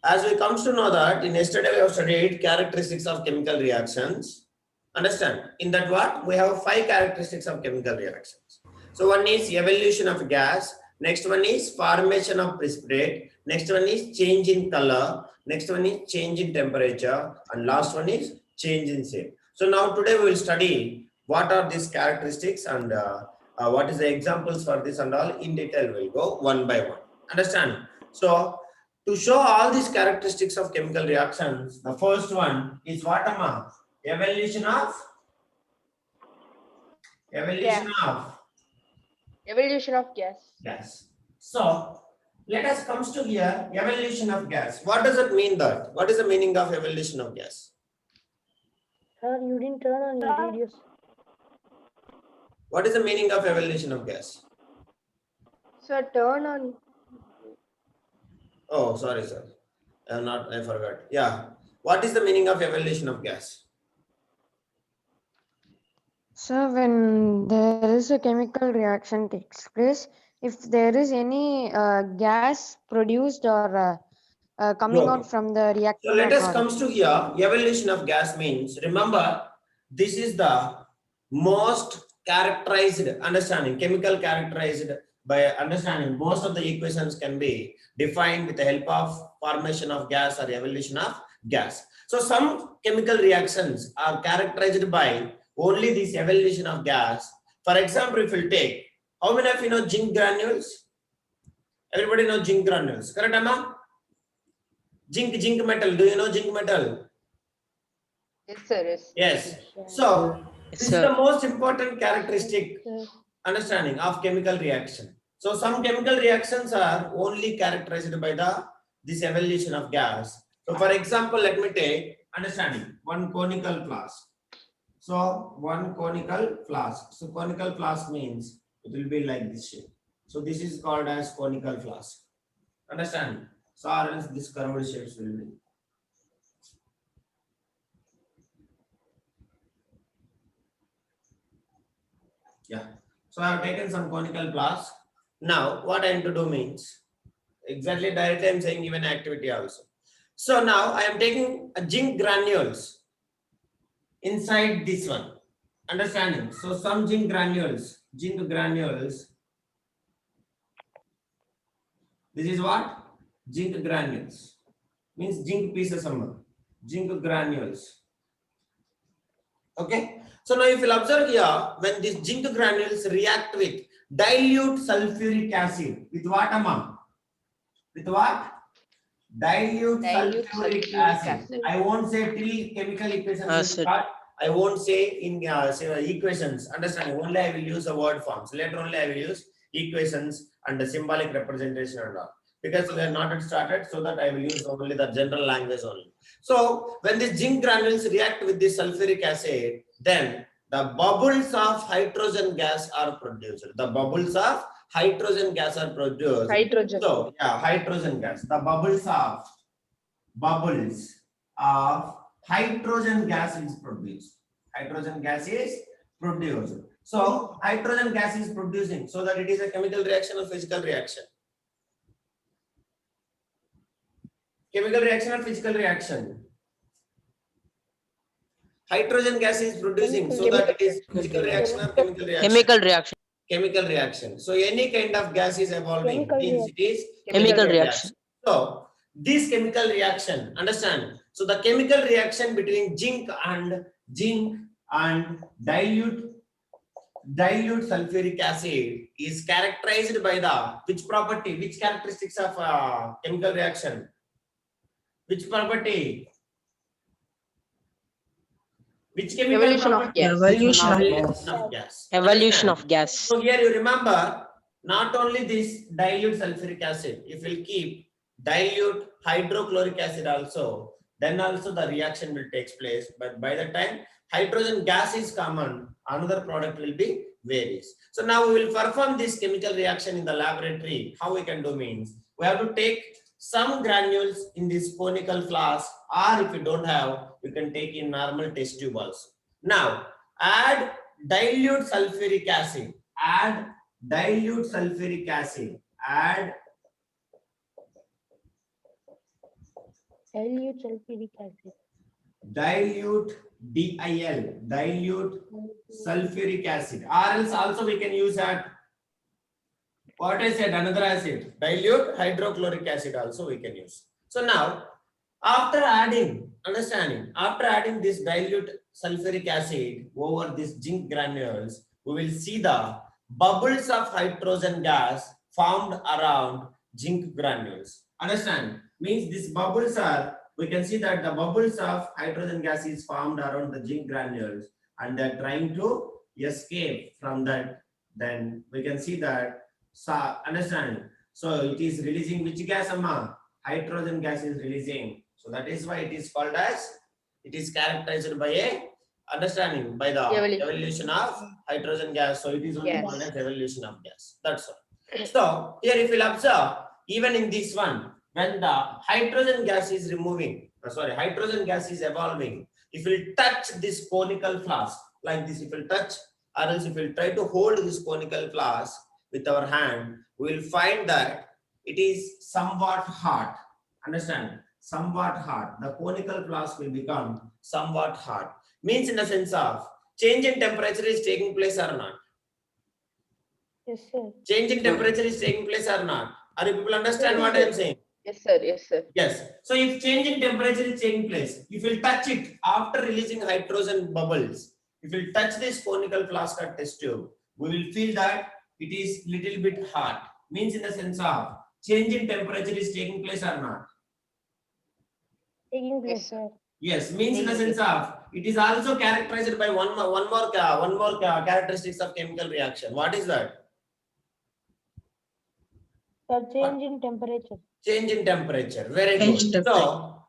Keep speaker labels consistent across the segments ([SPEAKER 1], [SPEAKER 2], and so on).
[SPEAKER 1] As we comes to know that in yesterday we have studied characteristics of chemical reactions. Understand? In that what? We have 5 characteristics of chemical reactions. So one is evolution of gas. Next one is formation of precipitate. Next one is change in color. Next one is change in temperature. And last one is change in shape. So now today we will study what are these characteristics and what is the examples for this and all. In detail we'll go one by one. Understand? So to show all these characteristics of chemical reactions, the first one is what, Amma? Evolution of gas. So let us comes to here evolution of gas. What does it mean that? What is the meaning of evolution of gas?
[SPEAKER 2] Sir, you didn't turn on your videos.
[SPEAKER 1] What is the meaning of evolution of gas?
[SPEAKER 2] Sir, turn on.
[SPEAKER 1] Oh, sorry, sir. I forgot. Yeah. What is the meaning of evolution of gas?
[SPEAKER 3] So when there is a chemical reaction takes place, if there is any gas produced or coming
[SPEAKER 1] Okay.
[SPEAKER 3] out from the reactor
[SPEAKER 1] So let us
[SPEAKER 3] byproduct.
[SPEAKER 1] comes to here. Evolution of gas means, remember, this is the most characterized understanding, chemical characterized by understanding. Most of the equations can be defined with the help of formation of gas or evolution of gas. So some chemical reactions are characterized by only this evolution of gas. For example, if we take, how many of you know zinc granules? Everybody know zinc granules, correct, Amma? Zinc metal. Do you know zinc metal?
[SPEAKER 2] Yes, sir.
[SPEAKER 1] Yes. So this is the most important characteristic understanding of chemical reaction. So some chemical reactions are only characterized by this evolution of gas. So for example, let me take understanding one conical flask. So one conical flask. So conical flask means it will be like this shape. So this is called as conical flask. Understand? So or else this curved shapes will be. Yeah. So I have taken some conical flask. Now what I am to do means exactly directly I am saying even activity also. So now I am taking a zinc granules inside this one. Understanding? So some zinc granules. This is what? Zinc granules. Means zinc pieces somewhere. Zinc granules. Okay. So now if you observe here, when these zinc granules react with dilute sulfuric acid, with what, Amma? With what? Dilute sulfuric acid. I won't say till chemical equations will start. I won't say in equations. Understanding? Only I will use the word forms. Later only I will use equations and the symbolic representation and all. Because we are not yet started, so that I will use only the general language only. So when the zinc granules react with this sulfuric acid, then the bubbles of hydrogen gas are produced. The bubbles of hydrogen gas are produced.
[SPEAKER 2] Hydrogen.
[SPEAKER 1] So yeah, hydrogen gas. The bubbles of hydrogen gas is produced. Hydrogen gas is produced. So hydrogen gas is producing, so that it is a chemical reaction or physical reaction. Chemical reaction or physical reaction? Hydrogen gas is producing, so that it is physical reaction or chemical reaction? Chemical reaction. So any kind of gas is evolving, means it is chemical reaction. So this chemical reaction, understand? So the chemical reaction between zinc and dilute sulfuric acid is characterized by the which property, which characteristics of chemical reaction? Which property? Which chemical
[SPEAKER 2] Evolution of
[SPEAKER 1] property?
[SPEAKER 2] gas.
[SPEAKER 3] Evolution of gas.
[SPEAKER 1] So here you remember, not only this dilute sulfuric acid, if we'll keep dilute hydrochloric acid also, then also the reaction will take place. But by the time hydrogen gas is common, another product will be varies. So now we will perform this chemical reaction in the laboratory. How we can do means, we have to take some granules in this conical flask, or if you don't have, you can take in normal test tube also. Now add dilute sulfuric acid. Add dilute sulfuric acid. Add
[SPEAKER 2] Dilute sulfuric acid.
[SPEAKER 1] Dilute DIL, dilute sulfuric acid, or else also we can use that. What I said, another acid, dilute hydrochloric acid also we can use. So now, after adding, understanding, after adding this dilute sulfuric acid over this zinc granules, we will see the bubbles of hydrogen gas formed around zinc granules. Understand? Means these bubbles are, we can see that the bubbles of hydrogen gas is formed around the zinc granules and they're trying to escape from that. Then we can see that, so understand? So it is releasing which gas, Amma? Hydrogen gas is releasing. So that is why it is called as, it is characterized by a understanding by the evolution of hydrogen gas. So it is only called as evolution of gas. That's all. So here if you'll observe, even in this one, when the hydrogen gas is hydrogen gas is evolving, if you touch this conical flask like this, if you touch, or else if you try to hold this conical flask with our hand, we will find that it is somewhat hard. Understand? Somewhat hard. The conical flask will become somewhat hard. Means in the sense of change in temperature is taking place or not?
[SPEAKER 2] Yes, sir.
[SPEAKER 1] Change in temperature is taking place or not? Are you people understand what I am saying?
[SPEAKER 4] Yes, sir. Yes, sir.
[SPEAKER 1] Yes. So if change in temperature is taking place, if you touch it after releasing hydrogen bubbles, if you touch this conical flask or test tube, we will feel that it is little bit hard. Means in the sense of change in temperature is taking place or not?
[SPEAKER 2] Taking place, sir.
[SPEAKER 1] Yes, means in the sense of it is also characterized by one more characteristics of chemical reaction. What is that?
[SPEAKER 2] The change in temperature.
[SPEAKER 1] Change in temperature. Very
[SPEAKER 5] Change
[SPEAKER 1] good. So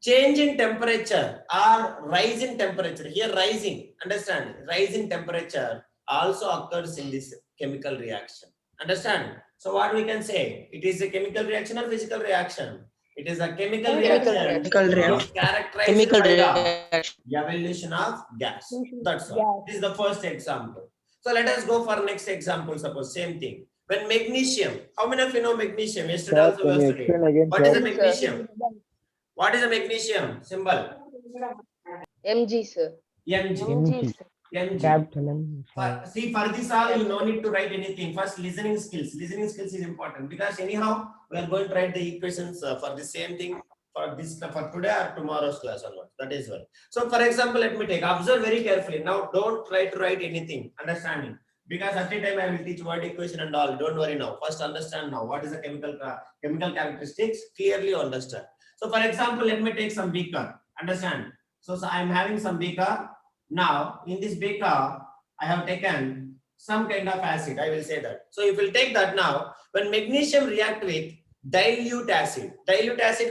[SPEAKER 1] change in temperature or rise in temperature. Here rising. Understand? Rise in temperature also occurs in this chemical reaction. Understand? So what we can say? It is a chemical reaction or physical reaction? It is a chemical reaction.
[SPEAKER 5] Chemical reaction.
[SPEAKER 1] Which characterized
[SPEAKER 5] Chemical
[SPEAKER 1] by the
[SPEAKER 5] reaction.
[SPEAKER 1] evolution of gas. That's all. This is the first example. So let us go for next example. Suppose same thing. When magnesium, how many of you know magnesium? Yesterday
[SPEAKER 6] Sir,
[SPEAKER 1] also
[SPEAKER 6] can
[SPEAKER 1] we
[SPEAKER 6] you
[SPEAKER 1] have studied.
[SPEAKER 6] explain again,
[SPEAKER 1] What is the
[SPEAKER 6] sir?
[SPEAKER 1] magnesium? What is the magnesium symbol?
[SPEAKER 4] Mg, sir.
[SPEAKER 1] Mg.
[SPEAKER 6] Mg.
[SPEAKER 1] Mg.
[SPEAKER 6] Capital M.
[SPEAKER 1] See, for this all you no need to write anything. First, listening skills. Listening skills is important because anyhow we are going to write the equations for the same thing for this for today or tomorrow's class or not. That is why. So, for example, let me take. Observe very carefully. Now, don't try to write anything. Understanding. Because at the time I will teach word equation and all. Don't worry now. First, understand now what is the chemical characteristics. Clearly understand. So, for example, let me take some beaker. Understand. So I am having some beaker. Now, in this beaker, I have taken some kind of acid. I will say that. So if we'll take that now, when magnesium react with dilute acid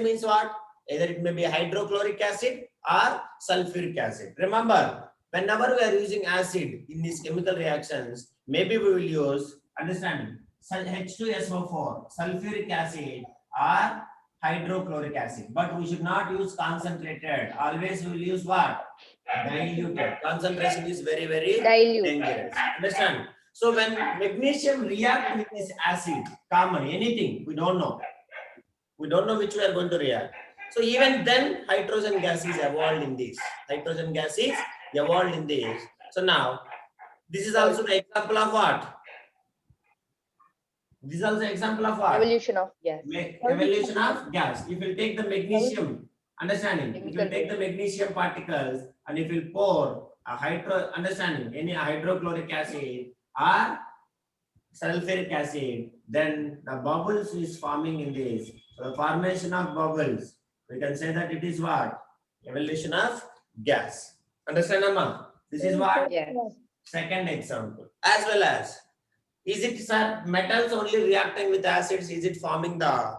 [SPEAKER 1] means what? Either it may be hydrochloric acid or sulfuric acid. Remember, whenever we are using acid in these chemical reactions, maybe we will use, understanding, H2SO4, sulfuric acid or hydrochloric acid. But we should not use concentrated. Always we will use what? Diluted. Concentration is very, very
[SPEAKER 4] Dilute.
[SPEAKER 1] dangerous. Understand? So when magnesium react with this acid, common, anything, we don't know. We don't know which we are going to react. So even then, hydrogen gas is evolved in this. Hydrogen gas is evolved in this. So now, this is also the example of what? This is also example of what?
[SPEAKER 4] Evolution of gas.
[SPEAKER 1] Evolution of gas. If you take the magnesium, understanding, if you take the magnesium particles and if you pour a any hydrochloric acid or sulfuric acid, then the bubbles is forming in this. So the formation of bubbles, we can say that it is what? Evolution of gas. Understand, Amma? This is what?
[SPEAKER 4] Yes.
[SPEAKER 1] Second example. As well as, is it, sir, metals only reacting with acids? Is it forming the,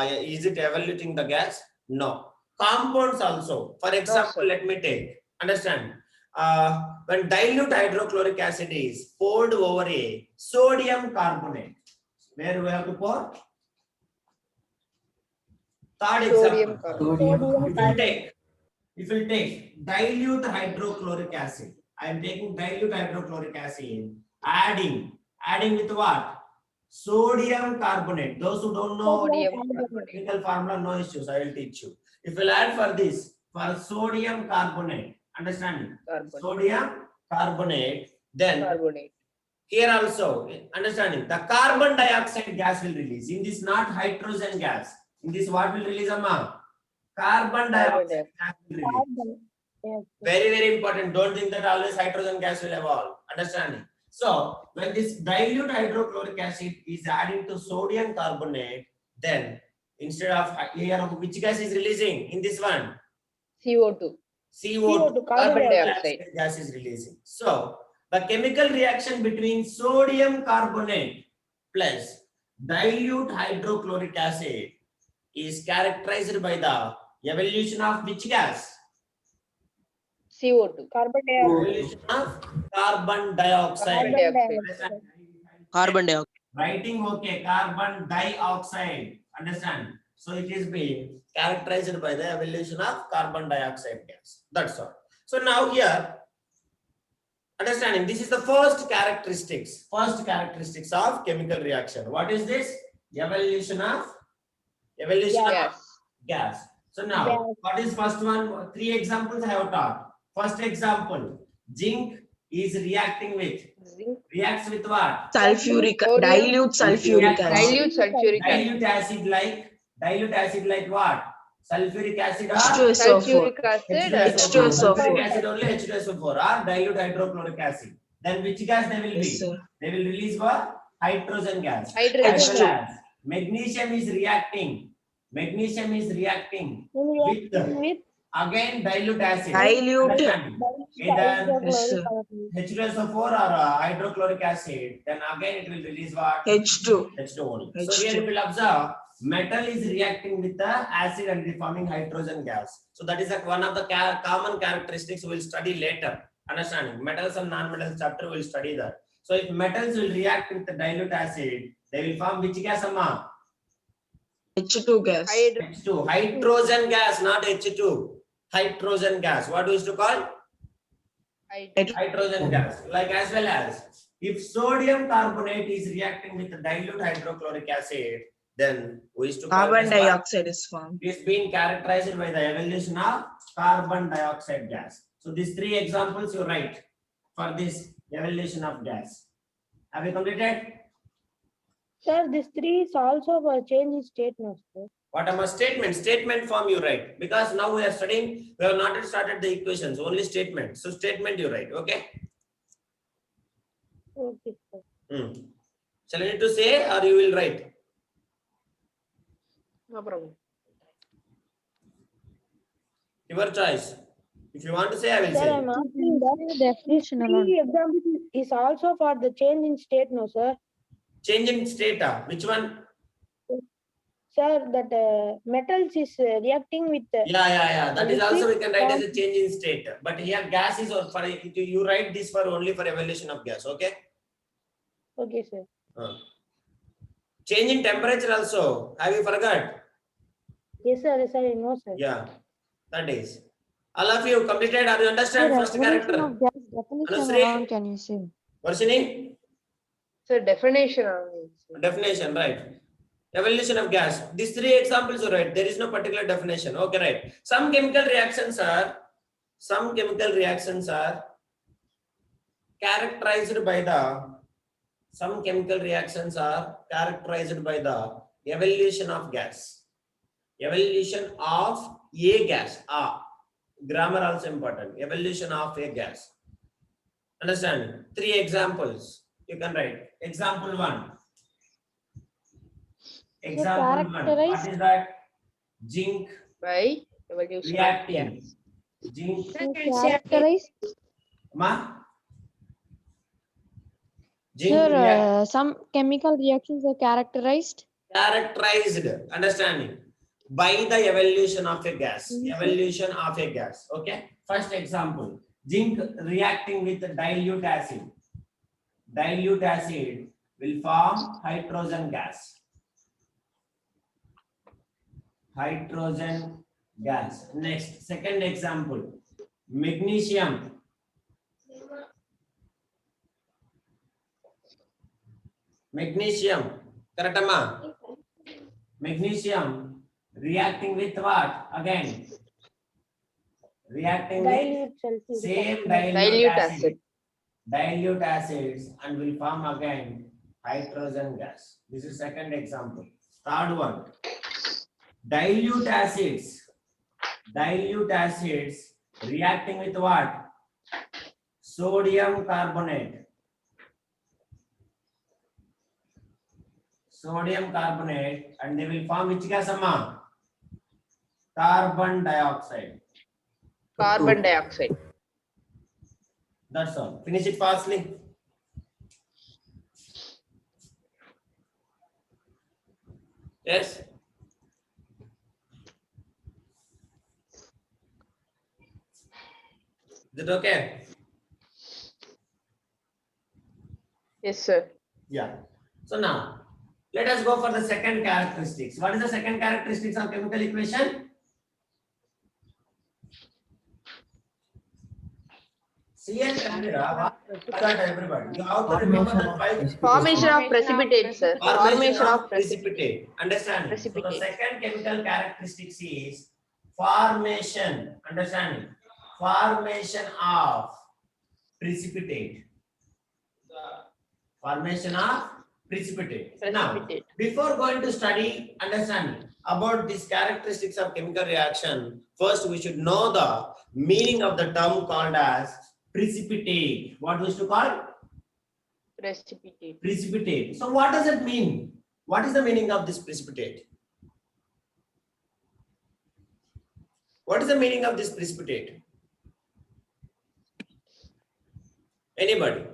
[SPEAKER 1] is it evaluating the gas? No. Compounds also. For example, let me take, understand, when dilute hydrochloric acid is poured over a sodium carbonate, where we have to pour? Third
[SPEAKER 4] Sodium
[SPEAKER 1] example.
[SPEAKER 4] carbonate.
[SPEAKER 1] If you take dilute hydrochloric acid, I am taking dilute hydrochloric acid, adding with what? sodium carbonate. Those who don't know
[SPEAKER 4] Sodium carbonate.
[SPEAKER 1] chemical formula, no issues. I will teach you. If you add for this, for sodium carbonate, understanding?
[SPEAKER 4] Carbonate.
[SPEAKER 1] Sodium carbonate, then
[SPEAKER 4] Carbonate.
[SPEAKER 1] here also, understanding, the carbon dioxide gas will release. In this, not hydrogen gas. In this, what will release, Amma? Carbon dioxide gas will release. Very, very important. Don't think that always hydrogen gas will evolve. Understanding? So, when this dilute hydrochloric acid is added to sodium carbonate, then instead of here, which gas is releasing in this one?
[SPEAKER 4] CO2.
[SPEAKER 1] CO2,
[SPEAKER 4] Carbon dioxide.
[SPEAKER 1] gas is releasing. So, the chemical reaction between sodium carbonate plus dilute hydrochloric acid is characterized by the evolution of which gas?
[SPEAKER 4] CO2.
[SPEAKER 2] Carbon dioxide.
[SPEAKER 1] Evolution of carbon dioxide.
[SPEAKER 4] Carbon dioxide.
[SPEAKER 5] Carbon dioxide.
[SPEAKER 1] Writing okay, carbon dioxide. Understand? So it is being characterized by the evolution of carbon dioxide gas. That's all. So now here, understanding, this is the first characteristics of chemical reaction. What is this? Evolution of
[SPEAKER 4] Gas.
[SPEAKER 1] gas. So now,
[SPEAKER 2] Gas.
[SPEAKER 1] what is first one? 3 examples I have taught. First example, zinc is reacting with,
[SPEAKER 4] Zinc.
[SPEAKER 1] reacts with what?
[SPEAKER 5] Sulfuric,
[SPEAKER 4] Sodium.
[SPEAKER 5] dilute sulfuric acid.
[SPEAKER 4] Dilute sulfuric acid.
[SPEAKER 1] Dilute acid like what? Sulfuric acid or
[SPEAKER 5] H2SO4.
[SPEAKER 4] Sulfuric acid.
[SPEAKER 5] H2SO4.
[SPEAKER 1] Sulfuric acid only H2SO4 or dilute hydrochloric acid. Then which gas they will be?
[SPEAKER 5] Yes, sir.
[SPEAKER 1] They will release what? Hydrogen gas.
[SPEAKER 4] Hydrogen.
[SPEAKER 1] As
[SPEAKER 5] H2.
[SPEAKER 1] well as magnesium is reacting. With again dilute acid.
[SPEAKER 5] Dilute.
[SPEAKER 1] Understand? Either
[SPEAKER 5] Yes, sir.
[SPEAKER 1] H2SO4 or hydrochloric acid, then again it will release what?
[SPEAKER 5] H2.
[SPEAKER 1] H2 only. So
[SPEAKER 5] H2.
[SPEAKER 1] here you will observe metal is reacting with the acid and forming hydrogen gas. So that is one of the common characteristics we will study later. Understanding? Metals and non-metals chapter we will study that. So if metals will react with the dilute acid, they will form which gas, Amma?
[SPEAKER 5] H2 gas.
[SPEAKER 1] H2. Hydrogen gas, not H2. Hydrogen gas. What we used to call? Hydrogen gas. Like as well as if sodium carbonate is reacting with the dilute hydrochloric acid, then we used to call
[SPEAKER 5] Carbon
[SPEAKER 1] this what?
[SPEAKER 5] dioxide is formed.
[SPEAKER 1] It is being characterized by the evolution of carbon dioxide gas. So these 3 examples you write for this evolution of gas. Have you completed?
[SPEAKER 2] Sir, this 3 is also for change in state, no, sir.
[SPEAKER 1] What am a statement? Statement form you write. Because now we are studying, we have not yet started the equations, only statement. So statement you write, okay?
[SPEAKER 2] Okay, sir.
[SPEAKER 1] Shall I need to say or you will write?
[SPEAKER 4] No problem.
[SPEAKER 1] Your choice. If you want to say, I will
[SPEAKER 2] Sir,
[SPEAKER 1] say.
[SPEAKER 2] I'm asking that
[SPEAKER 3] Definition alone.
[SPEAKER 2] 3 example is also for the change in state, no, sir.
[SPEAKER 1] Change in state. Which one?
[SPEAKER 2] Sir, that metals is reacting with
[SPEAKER 1] Yeah. That is
[SPEAKER 2] liquid
[SPEAKER 1] also we can write as a
[SPEAKER 2] form.
[SPEAKER 1] change in state. But here gas is for you write this for only for evolution of gas. Okay.
[SPEAKER 2] Okay, sir.
[SPEAKER 1] Change in temperature also. Have you forgot?
[SPEAKER 2] Yes, sir. Yes, sir. No, sir.
[SPEAKER 1] Yeah. That is. All of you completed. Are you understand
[SPEAKER 3] Sir,
[SPEAKER 1] first
[SPEAKER 3] evolution
[SPEAKER 1] character?
[SPEAKER 3] of gas definition
[SPEAKER 1] Anusri?
[SPEAKER 3] alone, can you say?
[SPEAKER 1] Varshini?
[SPEAKER 4] So definition only.
[SPEAKER 1] Definition, right. Evolution of gas. These 3 examples are right. There is no particular definition. Okay, right. Some chemical reactions are characterized by the evolution of gas. Evolution of a gas. Grammar also important. Evolution of a gas. Understand? 3 examples. You can write. Example 1. Example 1.
[SPEAKER 3] characterize-
[SPEAKER 1] What is that? Zinc
[SPEAKER 4] By evolution of
[SPEAKER 1] reacting.
[SPEAKER 4] gas.
[SPEAKER 1] Zinc.
[SPEAKER 3] Characterize,
[SPEAKER 1] Ma? Zinc
[SPEAKER 3] sir, some chemical reactions are characterized.
[SPEAKER 1] characterized, understanding, by the evolution of a gas.
[SPEAKER 3] Mhm.
[SPEAKER 1] Evolution of a gas. Okay. First example, zinc reacting with dilute acid. Dilute acid will form hydrogen gas. Hydrogen gas. Next, second example, magnesium. Magnesium Correct, Amma? Magnesium reacting with what? Again, reacting with
[SPEAKER 2] Dilute sulfuric
[SPEAKER 1] same
[SPEAKER 2] acid.
[SPEAKER 1] dilute
[SPEAKER 4] Dilute
[SPEAKER 1] acid.
[SPEAKER 4] acid.
[SPEAKER 1] Dilute acids and will form again hydrogen gas. This is second example. Third one, dilute acids. Dilute acids reacting with what? Sodium carbonate. Sodium carbonate, and they will form which gas, Amma? Carbon dioxide.
[SPEAKER 4] Carbon dioxide.
[SPEAKER 1] That's all. Finish it fastly. Yes. Is it okay?
[SPEAKER 4] Yes, sir.
[SPEAKER 1] Yeah. So now let us go for the second characteristics. What is the second characteristics of chemical equation? See and Candida, everybody. You have to remember the five.
[SPEAKER 4] Formation of precipitate, sir.
[SPEAKER 1] Formation of precipitate. Understand? So the
[SPEAKER 4] Precipitate.
[SPEAKER 1] second chemical characteristics is formation. Understanding? Formation of precipitate. Formation of precipitate. Now,
[SPEAKER 4] Precipitate.
[SPEAKER 1] before going to study understanding about these characteristics of chemical reaction, first we should know the meaning of the term called as precipitate. What we used to call?
[SPEAKER 4] Precipitate.
[SPEAKER 1] Precipitate. So what does it mean? What is the meaning of this precipitate? What is the meaning of this precipitate? Anybody?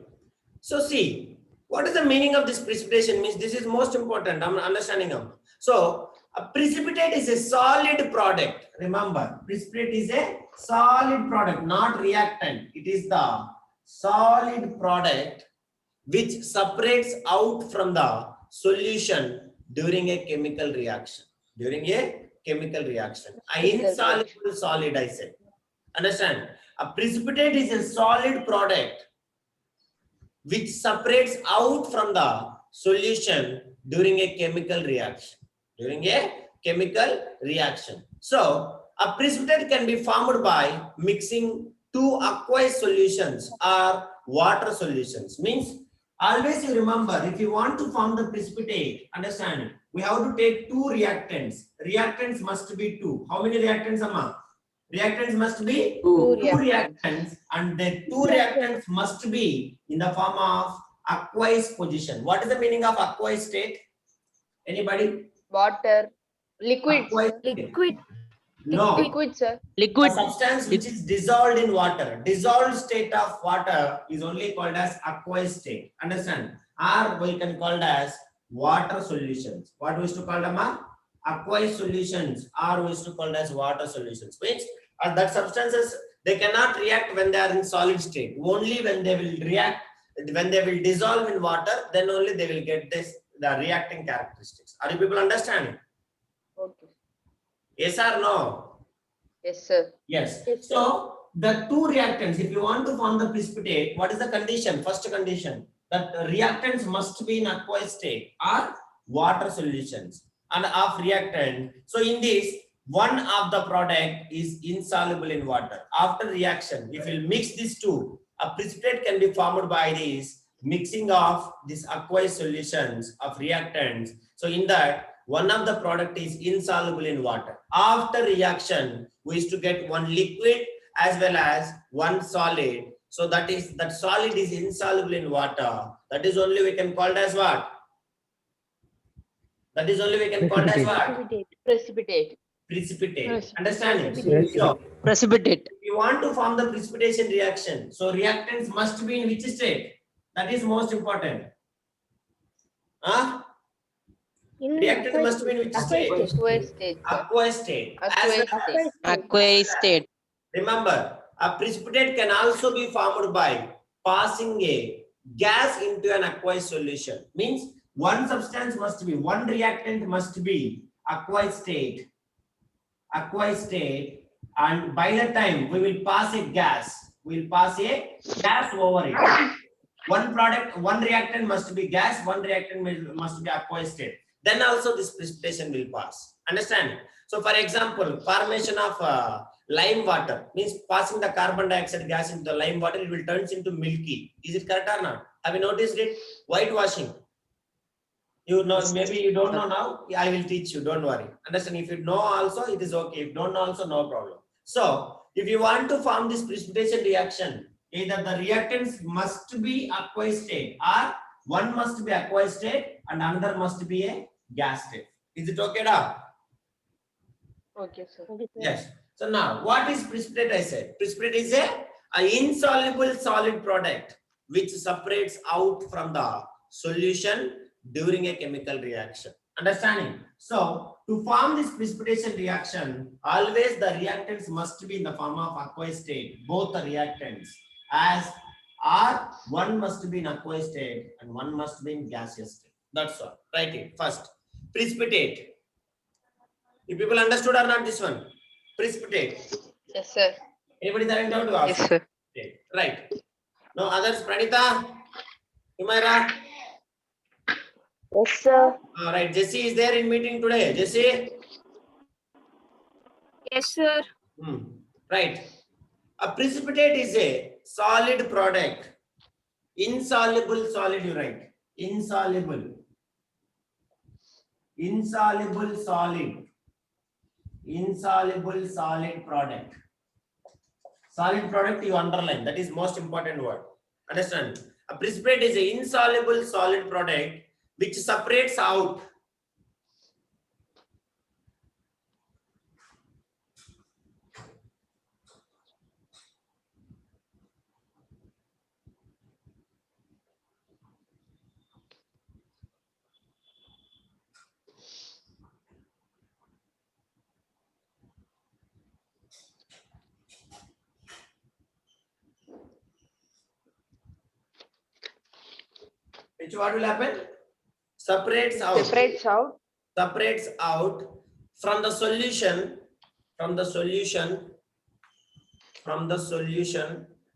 [SPEAKER 1] So see, what is the meaning of this precipitation? Means this is most important. I'm understanding of. So a precipitate is a solid product. Remember, precipitate is a solid product, not reactant. It is the solid product which separates out from the solution during a chemical reaction. During a chemical reaction. An insoluble solid, I said. Understand? A precipitate is a solid product which separates out from the solution during a chemical reaction. During a chemical reaction. So, a precipitate can be formed by mixing two aqueous solutions or water solutions. Means, always you remember, if you want to form the precipitate, understand, we have to take two reactants. Reactants must be two. How many reactants, Amma? Reactants must be
[SPEAKER 4] Two
[SPEAKER 1] two reactants, and the two reactants must be in the form of aqueous position. What is the meaning of aqueous state? Anybody?
[SPEAKER 4] Water. Liquid.
[SPEAKER 1] Aqueous
[SPEAKER 4] Sir.
[SPEAKER 1] state. No.
[SPEAKER 4] Liquid, sir.
[SPEAKER 1] A substance which is dissolved in water. Dissolved state of water is only called as aqueous state. Understand? Or we can call it as water solutions. What we used to call them? Aqueous solutions, or we used to call it as water solutions. Means that substances, they cannot react when they are in solid state. Only when they will react, when they will dissolve in water, then only they will get this, the reacting characteristics. Are you people understanding?
[SPEAKER 4] Okay.
[SPEAKER 1] Yes or no?
[SPEAKER 4] Yes, sir.
[SPEAKER 1] Yes.
[SPEAKER 2] Yes, sir.
[SPEAKER 1] So the two reactants, if you want to form the precipitate, what is the condition? First condition, that the reactants must be in aqueous state or water solutions and of reactant. So in this, one of the product is insoluble in water. After reaction, if you mix these two, a precipitate can be formed by this mixing of these aqueous solutions of reactants. So in that, one of the product is insoluble in water. After reaction, we used to get one liquid as well as one solid. So that solid is insoluble in water. That is only we can call it as what? That is only we can call it as what?
[SPEAKER 2] Precipitate.
[SPEAKER 4] Precipitate.
[SPEAKER 1] Precipitate. Understanding?
[SPEAKER 2] Precipitate.
[SPEAKER 1] So,
[SPEAKER 5] Precipitate.
[SPEAKER 1] if you want to form the precipitation reaction, so reactants must be in which state? That is most important. Huh?
[SPEAKER 2] In
[SPEAKER 1] Reactant must be in which state?
[SPEAKER 4] Aqueous state, sir.
[SPEAKER 1] Aqueous state. As
[SPEAKER 4] Aqueous
[SPEAKER 1] well as-
[SPEAKER 4] state.
[SPEAKER 5] Aqueous state.
[SPEAKER 1] Remember, a precipitate can also be formed by passing a gas into an aqueous solution. Means one substance must be, one reactant must be aqueous state, and by the time we will pass a gas, we will pass a gas over it. one product, one reactant must be gas, one reactant must be aqueous state. Then also this precipitation will pass. Understand? So for example, formation of lime water means passing the carbon dioxide gas into the lime water, it will turn into milky. Is it correct or not? Have you noticed it? Whitewashing. You know, maybe you don't know now. I will teach you. Don't worry. Understand? If you know also, it is okay. If you don't know also, no problem. So if you want to form this precipitation reaction, either the reactants must be aqueous state or one must be aqueous state and another must be a gas state. Is it okay now?
[SPEAKER 4] Okay, sir.
[SPEAKER 2] Okay, sir.
[SPEAKER 1] Yes. So now, what is precipitate? I said precipitate is a insoluble solid product which separates out from the solution during a chemical reaction. Understanding? So to form this precipitation reaction, always the reactants must be in the form of aqueous state, both the reactants, as or one must be in aqueous state and one must be in gaseous state. That's all. Write it first. Precipitate. You people understood or not this one? Precipitate.
[SPEAKER 4] Yes, sir.
[SPEAKER 1] Anybody having doubt to ask?
[SPEAKER 4] Yes, sir.
[SPEAKER 1] Right. No others? Pranita? Humaira?
[SPEAKER 2] Yes, sir.
[SPEAKER 1] All right. Jesse is there in meeting today. Jesse?
[SPEAKER 2] Yes, sir.
[SPEAKER 1] Right. A precipitate is a solid product. Insoluble solid, you write. Insoluble. Insoluble solid. Insoluble solid product. Solid product you underline. That is most important word. Understand? A precipitate is an insoluble solid product which separates out. Which what will happen? Separates out.
[SPEAKER 4] Separates out.
[SPEAKER 1] Separates out from the solution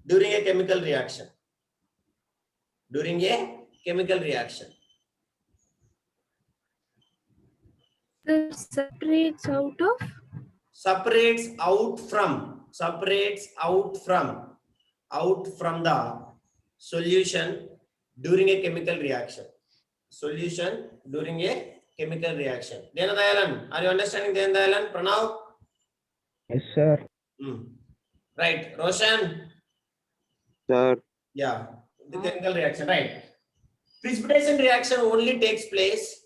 [SPEAKER 1] during a chemical reaction. During a chemical reaction.
[SPEAKER 2] Separates out of?
[SPEAKER 1] Separates out from the solution during a chemical reaction. Solution during a chemical reaction. Dena Dayalan, are you understanding Dena Dayalan? Pranav?
[SPEAKER 6] Yes, sir.
[SPEAKER 1] Right. Roshan?
[SPEAKER 6] Sir.
[SPEAKER 1] Yeah. The chemical reaction, right. Precipitation reaction only takes place.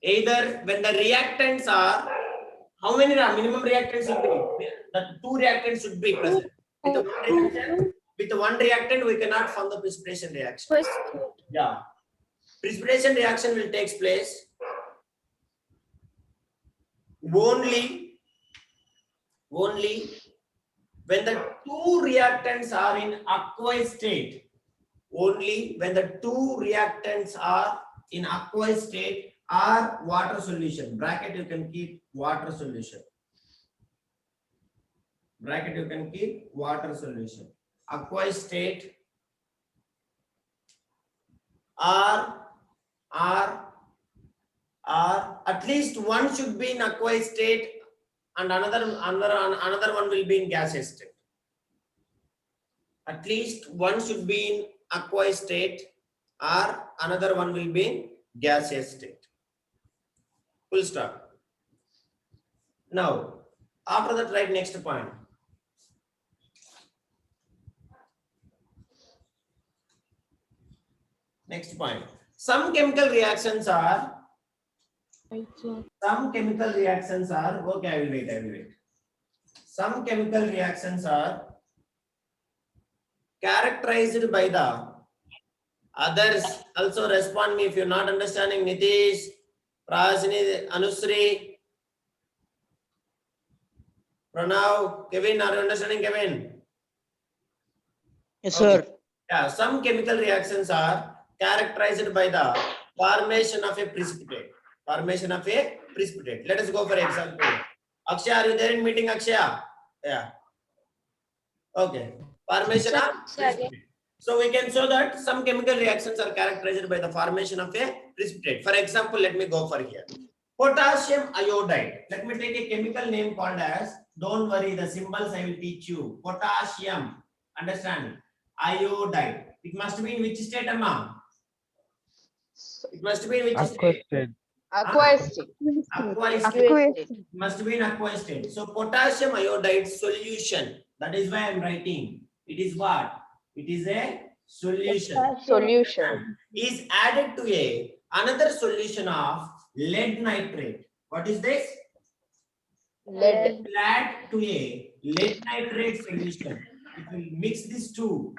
[SPEAKER 1] Either when the reactants are, how many minimum reactants should be? The two reactants should be present. With one reactant, we cannot form the precipitation reaction. Yeah. Precipitation reaction will take place only when the two reactants are in aqueous state. Only when the two reactants are in aqueous state or water solution. Bracket you can keep water solution. Bracket you can keep water solution. Aqueous state or at least one should be in aqueous state and another one will be in gaseous state. At least one should be in aqueous state or another one will be in gaseous state. Full stop. Now, after that, write next point. Next point. Some chemical reactions are. Okay, I will wait. Some chemical reactions are characterized by the others. Also respond me if you're not understanding. Nitish, Prasini, Anusri, Pranav, Kevin, are you understanding, Kevin?
[SPEAKER 5] Yes,
[SPEAKER 1] Okay.
[SPEAKER 5] sir.
[SPEAKER 1] Yeah, some chemical reactions are characterized by the formation of a precipitate. Let us go for example. Akshay, are you there in meeting, Akshay? Yeah. Okay. Formation of precipitate. So we can show that some chemical reactions are characterized by the formation of a precipitate. For example, let me go for here. Potassium iodide. Let me take a chemical name called as, don't worry, the symbols I will teach you. Potassium. Understand? Iodide. It must be in which state, Amma? It must be in which state?
[SPEAKER 6] Aqueous state.
[SPEAKER 4] Aqueous state.
[SPEAKER 1] Aqueous state.
[SPEAKER 4] Aqueous state.
[SPEAKER 1] It must be in aqueous state. So potassium iodide solution. That is why I am writing. It is what? It is a solution.
[SPEAKER 4] Solution.
[SPEAKER 1] Is added to a another solution of lead nitrate. What is this?
[SPEAKER 4] Lead.
[SPEAKER 1] Add to a lead nitrate solution. It will mix these two.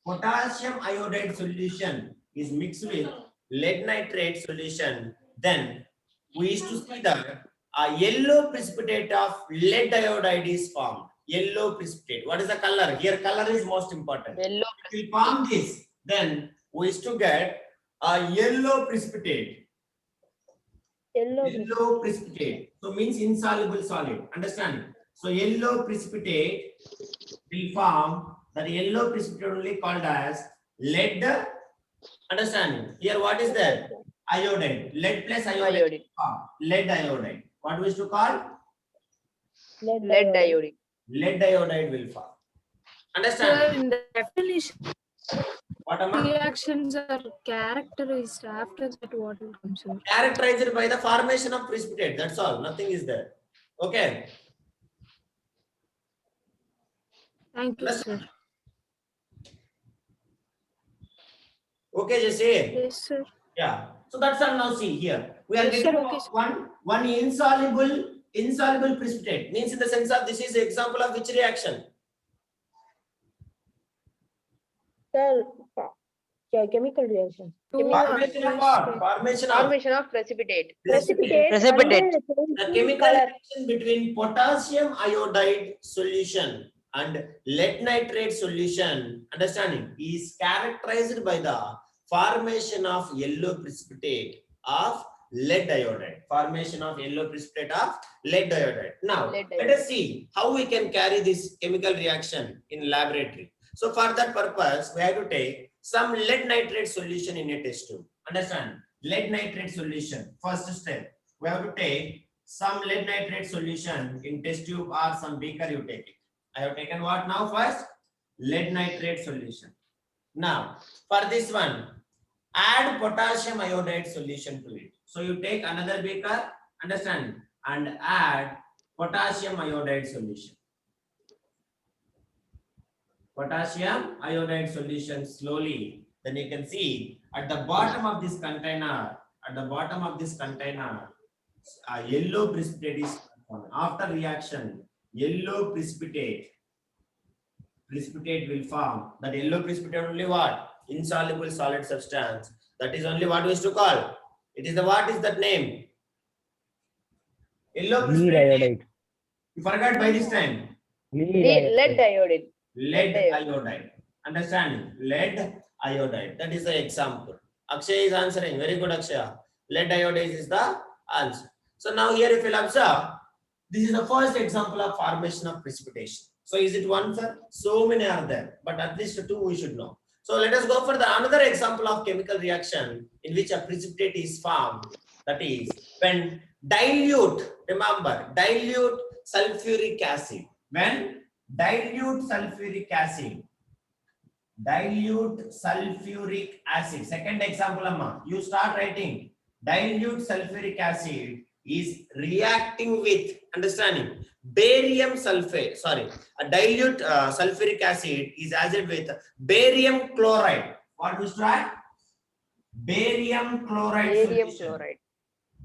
[SPEAKER 1] Potassium iodide solution is mixed with lead nitrate solution. Then we used to see that a yellow precipitate of lead iodide is formed. Yellow precipitate. What is the color? Here color is most important.
[SPEAKER 4] Yellow.
[SPEAKER 1] We form this. Then we used to get a yellow precipitate. Yellow precipitate. So means insoluble solid. Understand? So yellow precipitate will form. That yellow precipitate only called as lead. Understanding? Here what is that? Iodine. Lead plus iodine.
[SPEAKER 4] Iodine.
[SPEAKER 1] Lead iodide. What we used to call?
[SPEAKER 4] Lead iodine.
[SPEAKER 1] Lead iodide will form.
[SPEAKER 7] Sir,
[SPEAKER 1] Understand?
[SPEAKER 7] in the definition,
[SPEAKER 1] What am I?
[SPEAKER 7] reactions are characterized after that. What will come, sir?
[SPEAKER 1] Characterized by the formation of precipitate. That's all. Nothing is there. Okay.
[SPEAKER 7] Thank you, sir.
[SPEAKER 1] Okay, Jesse.
[SPEAKER 7] Yes, sir.
[SPEAKER 1] Yeah. So that's all. Now see here. We are
[SPEAKER 7] Yes,
[SPEAKER 1] getting
[SPEAKER 7] sir. Okay, sir.
[SPEAKER 1] one insoluble precipitate. Means in the sense of this is example of which reaction?
[SPEAKER 2] Sir, chemical reaction.
[SPEAKER 1] Formation of what? Formation of
[SPEAKER 4] Formation of precipitate.
[SPEAKER 1] precipitate.
[SPEAKER 5] Precipitate.
[SPEAKER 1] The chemical reaction between potassium iodide solution and lead nitrate solution, understanding, is characterized by the formation of yellow precipitate of lead iodide. Formation of yellow precipitate of lead iodide. Now,
[SPEAKER 4] Lead
[SPEAKER 1] let us see how we can carry this chemical reaction in laboratory. So for that purpose, we have to take some lead nitrate solution in a test tube. Understand? Lead nitrate solution. First step, we have to take some lead nitrate solution in test tube or some beaker. You take it. I have taken what now? First, lead nitrate solution. Now, for this one, add potassium iodide solution to it. So you take another beaker, understand, and add potassium iodide solution. Potassium iodide solution slowly. Then you can see at the bottom of this container, yellow precipitate is formed. After reaction, yellow precipitate will form. That yellow precipitate only what? Insoluble solid substance. That is only what we used to call. It is the, what is that name? Yellow
[SPEAKER 6] Lead
[SPEAKER 1] precipitate.
[SPEAKER 6] iodide.
[SPEAKER 1] You forgot by this time.
[SPEAKER 4] Lead iodine.
[SPEAKER 1] Lead iodide. Understanding? Lead iodide. That is the example. Akshay is answering. Very good, Akshay. Lead iodide is the answer. So now here if you observe, this is the first example of formation of precipitation. So is it one, sir? So many are there, but at least two we should know. So let us go for the another example of chemical reaction in which a precipitate is formed. That is when dilute, remember, dilute sulfuric acid. When dilute sulfuric acid, second example, Amma, you start writing. Dilute sulfuric acid is reacting with, understanding, barium sulfate, a dilute sulfuric acid is acid with barium chloride. What we write? Barium chloride
[SPEAKER 4] Barium
[SPEAKER 1] solution.
[SPEAKER 4] chloride.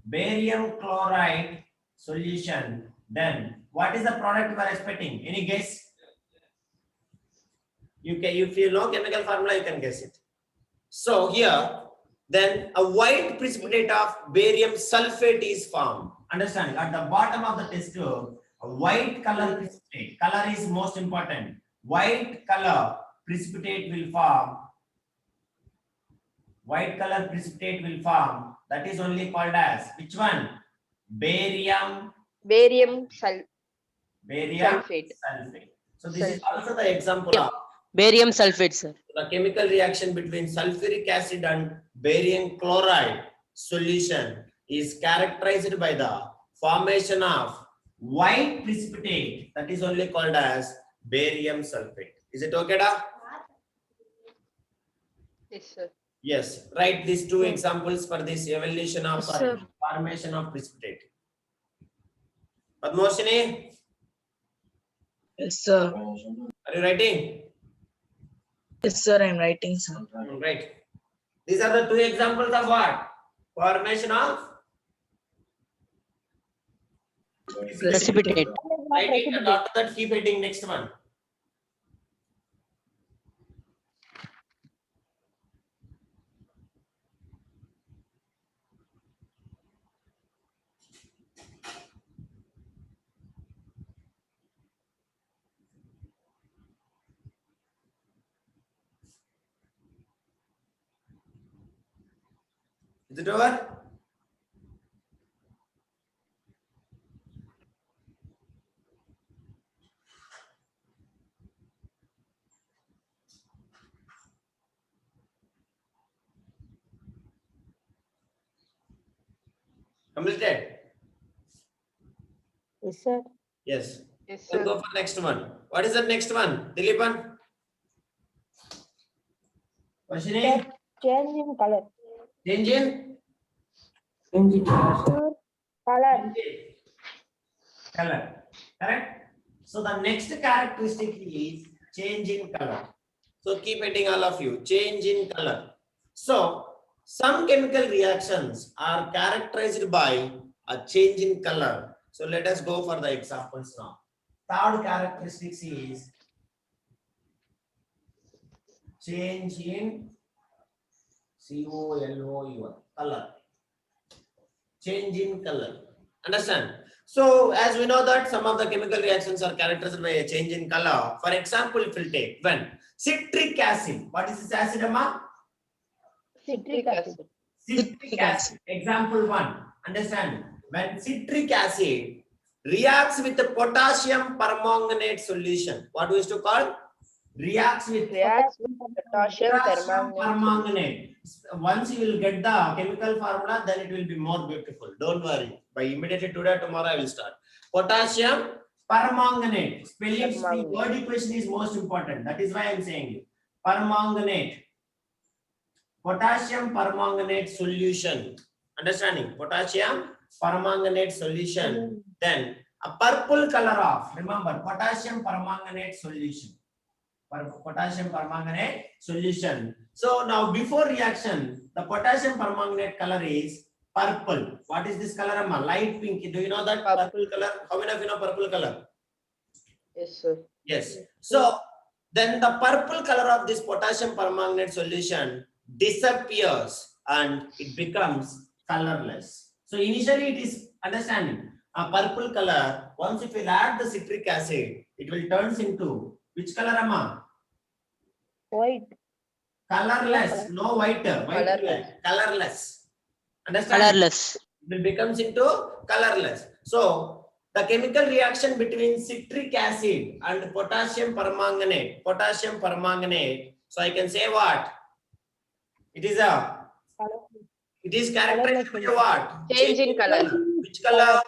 [SPEAKER 1] Barium chloride solution. Then what is the product we are expecting? Any guess? You can, if you know chemical formula, you can guess it. So here, then a white precipitate of barium sulfate is formed. Understand? At the bottom of the test tube, a white color precipitate. Color is most important. White color precipitate will form. White color precipitate will form. That is only called as which one? Barium
[SPEAKER 4] Barium
[SPEAKER 1] sulfate.
[SPEAKER 4] sulfate.
[SPEAKER 1] So this is also the example of
[SPEAKER 5] Barium sulfate, sir.
[SPEAKER 1] the chemical reaction between sulfuric acid and barium chloride solution is characterized by the formation of white precipitate that is only called as barium sulfate. Is it okay, da?
[SPEAKER 4] Yes, sir.
[SPEAKER 1] Yes, write these two examples for this evaluation of
[SPEAKER 7] Yes, sir.
[SPEAKER 1] formation of precipitate. Padmoshini,
[SPEAKER 8] Yes, sir.
[SPEAKER 1] are you writing?
[SPEAKER 8] Yes, sir. I'm writing, sir.
[SPEAKER 1] Right. These are the two examples of what? Formation of
[SPEAKER 5] Precipitate.
[SPEAKER 1] write it and after that keep writing next one. Is it over? Completed?
[SPEAKER 2] Yes, sir.
[SPEAKER 1] Yes.
[SPEAKER 4] Yes,
[SPEAKER 1] Then
[SPEAKER 4] sir.
[SPEAKER 1] go for next one. What is the next one? Dilipan? Vashini?
[SPEAKER 2] Change in color.
[SPEAKER 1] Change in?
[SPEAKER 2] Sir, color.
[SPEAKER 1] Color. Correct? So the next characteristic is change in color. So keep hitting all of you. Change in color. So some chemical reactions are characterized by a change in color. So let us go for the examples now. Third characteristic is change in color. Change in color. Understand? So as we know that some of the chemical reactions are characterized by a change in color. For example, if we'll take when citric acid. What is this acid, Amma?
[SPEAKER 2] Citric acid.
[SPEAKER 1] Citric acid. Example 1. Understand? When citric acid reacts with the potassium permanganate solution, what we used to call? Reacts with
[SPEAKER 4] Reacts with potassium
[SPEAKER 1] potassium
[SPEAKER 4] permanganate.
[SPEAKER 1] permanganate. Once you will get the chemical formula, then it will be more beautiful. Don't worry. By immediately today, tomorrow I will start. Potassium permanganate. Spelling,
[SPEAKER 4] Permanganate.
[SPEAKER 1] word equation is most important. That is why I am saying it. Permanganate. Potassium permanganate solution. Understanding? Potassium permanganate solution. Then a purple color of, remember, potassium permanganate solution. Potassium permanganate solution. So now before reaction, the potassium permanganate color is purple. What is this color, Amma? Light pink. Do you know that purple color? How many of you know purple color?
[SPEAKER 4] Yes, sir.
[SPEAKER 1] Yes. So then the purple color of this potassium permanganate solution disappears and it becomes colorless. So initially it is, understanding, a purple color. Once if you add the citric acid, it will turns into which color, Amma?
[SPEAKER 2] White.
[SPEAKER 1] Colorless. No whiter.
[SPEAKER 4] Colorless.
[SPEAKER 1] Colorless. Understand?
[SPEAKER 5] Colorless.
[SPEAKER 1] It becomes into colorless. So the chemical reaction between citric acid and potassium permanganate. So I can say what? It is characterized by what?
[SPEAKER 4] Change in color.
[SPEAKER 1] Which color?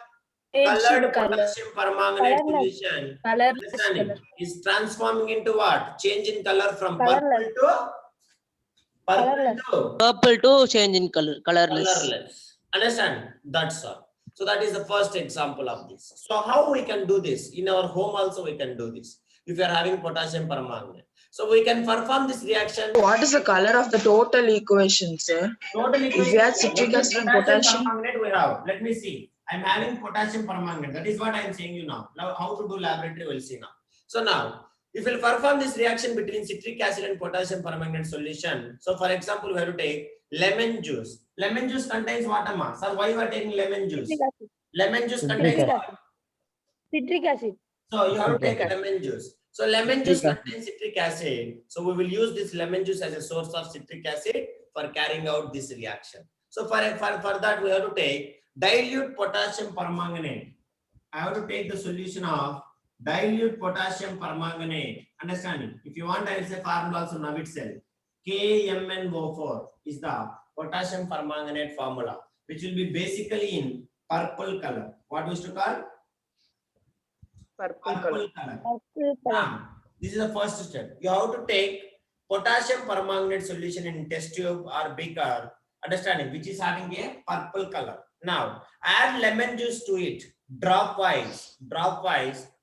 [SPEAKER 7] Change
[SPEAKER 1] Colored
[SPEAKER 7] in color.
[SPEAKER 1] potassium permanganate
[SPEAKER 2] Colorless.
[SPEAKER 1] solution.
[SPEAKER 7] Colorless
[SPEAKER 1] Understanding?
[SPEAKER 7] color.
[SPEAKER 1] Is transforming into what? Change in color from
[SPEAKER 2] Colorless. Colorless.
[SPEAKER 5] Purple to change in color. Colorless.
[SPEAKER 1] Colorless. Understand? That's all. So that is the first example of this. So how we can do this? In our home also we can do this. If you are having potassium permanganate. So we can perform this reaction.
[SPEAKER 8] What is the color of the total equation, sir?
[SPEAKER 1] Totally.
[SPEAKER 8] If you add citric acid and potassium.
[SPEAKER 1] permanganate we have. Let me see. I'm having potassium permanganate. That is what I'm saying you now. Now how to do laboratory we'll see now. So now if we'll perform this reaction between citric acid and potassium permanganate solution. So for example, we have to take lemon juice. Lemon juice contains what, Amma? Sir, why you are taking lemon juice?
[SPEAKER 2] Citric acid.
[SPEAKER 1] Lemon juice
[SPEAKER 6] Citric
[SPEAKER 1] contains
[SPEAKER 2] acid.
[SPEAKER 1] what?
[SPEAKER 2] Citric acid.
[SPEAKER 1] So you have to take
[SPEAKER 6] Citric
[SPEAKER 1] a lemon juice. So lemon juice
[SPEAKER 6] Citric acid.
[SPEAKER 1] contains citric acid. So we will use this lemon juice as a source of citric acid for carrying out this reaction. So for that we have to take dilute potassium permanganate. I have to take the solution of dilute potassium permanganate. Understanding? If you want, I will say formula also now itself. KMnO4 is the potassium permanganate formula, which will be basically in purple color. What we used to call?
[SPEAKER 4] Purple color.
[SPEAKER 1] Purple color.
[SPEAKER 2] Purple color.
[SPEAKER 1] Now, this is the first step. You have to take potassium permanganate solution in test tube or beaker, understanding, which is having a purple color. Now, add lemon juice to it, drop wise,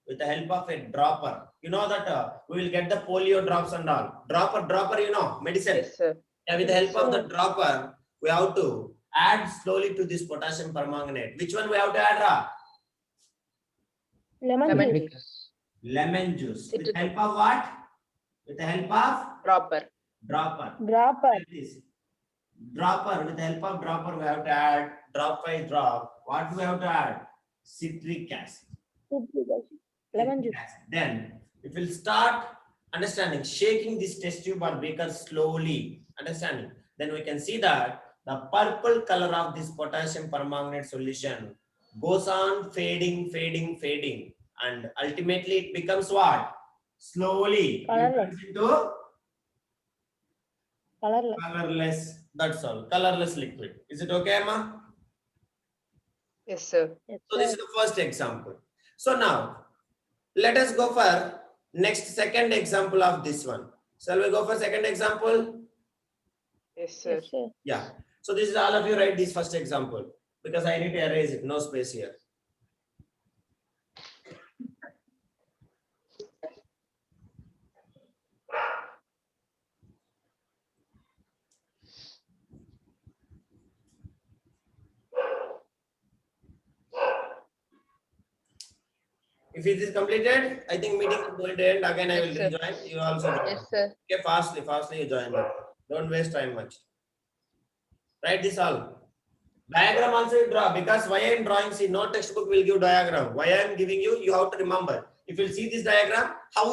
[SPEAKER 1] with the help of a dropper. You know that we will get the polio drops and all. Dropper, you know, medicine.
[SPEAKER 4] Yes, sir.
[SPEAKER 1] Yeah, with the help of the dropper, we have to add slowly to this potassium permanganate. Which one we have to add?
[SPEAKER 2] Lemon
[SPEAKER 4] Lemon
[SPEAKER 2] juice.
[SPEAKER 4] juice.
[SPEAKER 1] Lemon juice. With the help of what? With the help of
[SPEAKER 4] Dropper.
[SPEAKER 1] dropper.
[SPEAKER 2] Dropper.
[SPEAKER 1] Like this. Dropper, with the help of dropper, we have to add drop by drop. What do we have to add? Citric acid.
[SPEAKER 2] Lemon juice.
[SPEAKER 1] Citric acid. Then it will start understanding, shaking this test tube or beaker slowly. Understanding. Then we can see that the purple color of this potassium permanganate solution goes on fading, and ultimately it becomes what? Slowly it
[SPEAKER 2] Colorless.
[SPEAKER 1] turns into
[SPEAKER 2] Colorless.
[SPEAKER 1] colorless. That's all. Colorless liquid. Is it okay, Emma?
[SPEAKER 4] Yes, sir.
[SPEAKER 2] Yes,
[SPEAKER 1] So this
[SPEAKER 2] sir.
[SPEAKER 1] is the first example. So now let us go for second example of this one. Shall we go for second example?
[SPEAKER 4] Yes, sir.
[SPEAKER 2] Yes, sir.
[SPEAKER 1] Yeah. So this is all of you write this first example because I need to erase it. No space here. If it is completed, I think meeting is going to end. Again, I will
[SPEAKER 4] Yes, sir.
[SPEAKER 1] rejoin. You also join.
[SPEAKER 4] Yes, sir.
[SPEAKER 1] Okay, fastly you join. Don't waste time much. Write this all. Diagram also you draw because why I am drawing, see, no textbook will give diagram. Why I am giving you, you have to remember. If you see this diagram, how